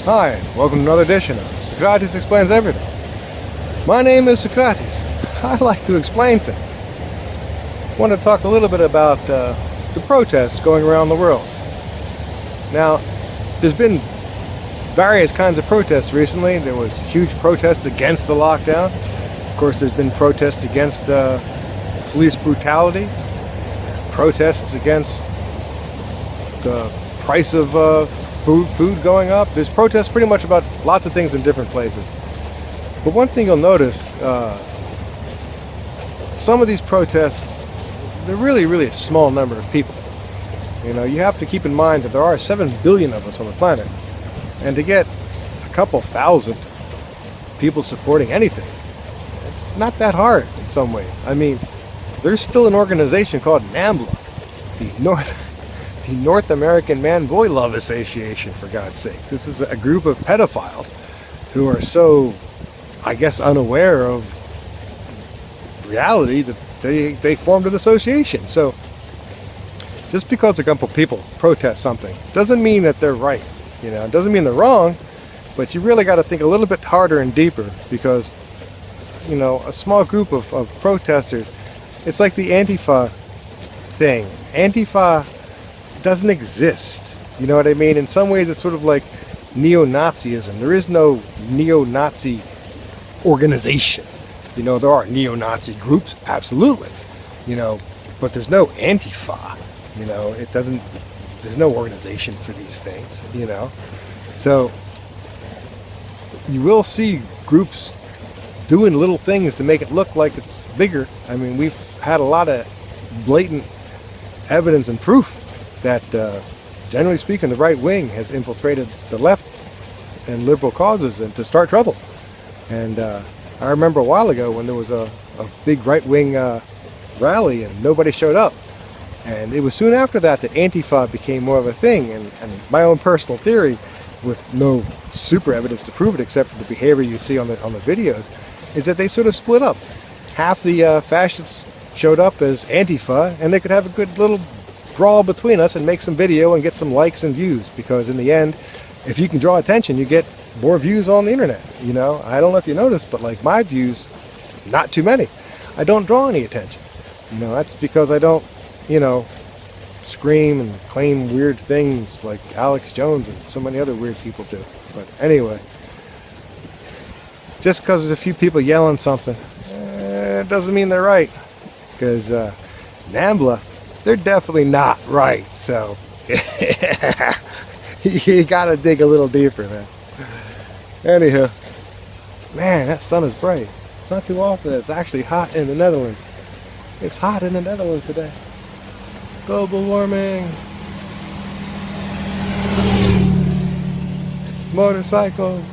Hi, welcome to another edition of Socrates Explains Everything. My name is Socrates. I like to explain things. I want to talk a little bit about the protests going around the world. Now, there's been various kinds of protests recently. There was huge protests against the lockdown. Of course, there's been protests against police brutality, protests against the price of food going up. There's protests pretty much about lots of things in different places. But one thing you'll notice, some of these protests, they're really a small number of people. You know, you have to keep in mind that there are 7 billion of us on the planet. And to get a couple thousand people supporting anything, it's not that hard in some ways. I mean, there's still an organization called NAMBLA, the North American Man-Boy Love Association, for God's sakes. This is a group of pedophiles who are so, I guess, unaware of reality that they formed an association. So just because a couple people protest something doesn't mean that they're right. You know, it doesn't mean they're wrong, but you really got to think a little bit harder and deeper because, you know, a small group of protesters, it's like the Antifa thing. Antifa doesn't exist. You know what I mean? In some ways, it's sort of like neo-Nazism. There is no neo-Nazi organization. You know, there are neo-Nazi groups, absolutely. You know, but there's no Antifa. You know, it doesn't. There's no organization for these things, you know. So you will see groups doing little things to make it look like it's bigger. I mean, we've had a lot of blatant evidence and proof that, generally speaking, the right wing has infiltrated the left and liberal causes and to start trouble. And I remember a while ago when there was a big right-wing rally and nobody showed up. And it was soon after that Antifa became more of a thing. And my own personal theory, with no super evidence to prove it except for the behavior you see on the videos, is that they sort of split up. Half the fascists showed up as Antifa, and they could have a good little brawl between us and make some video and get some likes and views. Because in the end, if you can draw attention, you get more views on the internet. You know, I don't know if you noticed, but like my views, not too many. I don't draw any attention. You know, that's because I don't, you know, scream and claim weird things like Alex Jones and so many other weird people do. But anyway, just because there's a few people yelling something, it doesn't mean they're right. Because NAMBLA, they're definitely not right. So you gotta dig a little deeper, man. Anywho, man, that sun is bright. It's not too often that it's actually hot in the Netherlands. It's hot in the Netherlands today. Global warming. Motorcycle.